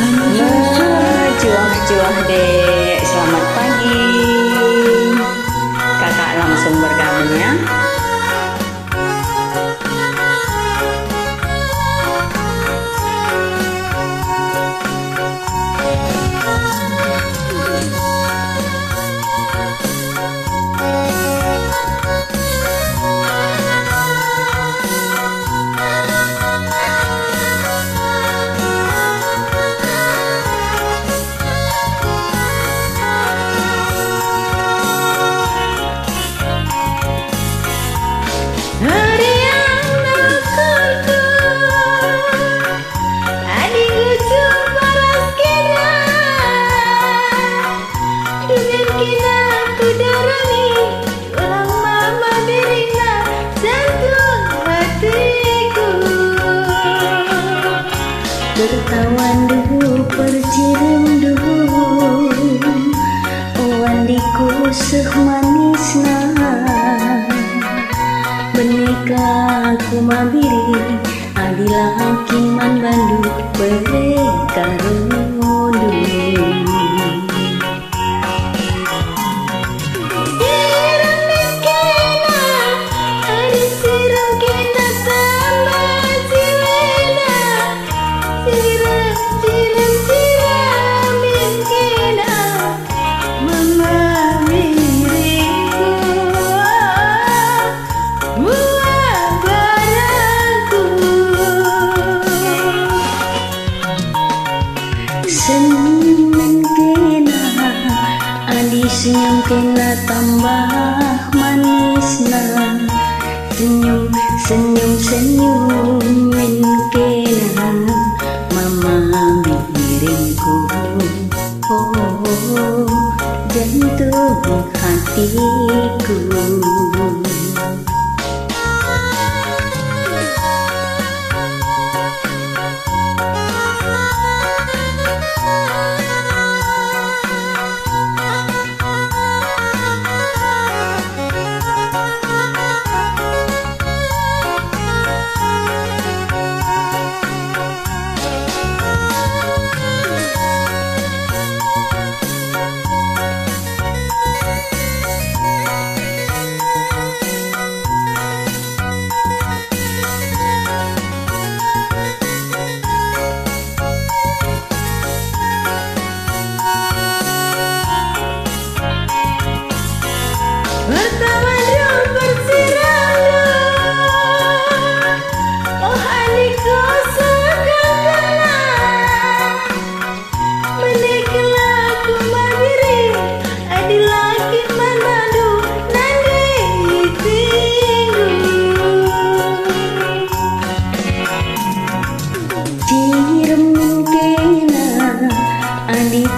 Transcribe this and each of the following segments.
Mencuah-cuah dek, selamat pagi. Kakak langsung bergabung ya. Bertawan dulu percirim dulu wandiku seh manisna benika aku mabiri adilakin man bandu perekarodu senyum kena tambah manisna senyum senyum senyum min kena mama biringku oh jantung hatiku.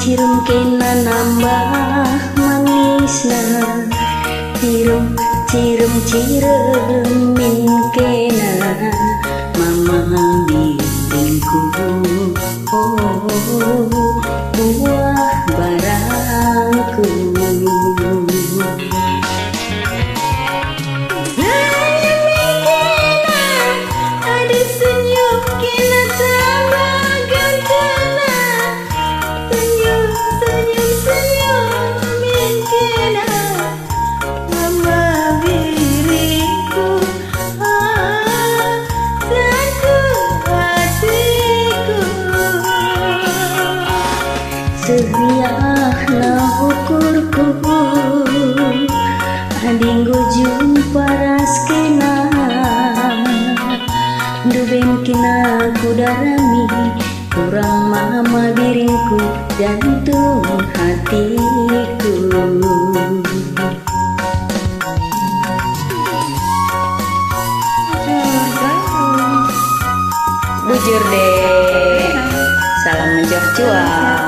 Cirum kena nambah manisna cirum cirum cirum min kena mama biringku oh buah barangku. Sebiahna ukurku adinggo jumpa raskena duben kena kudarami kurang mama biringku jantung hatiku. Bujur deh, salam mencuah-cuah.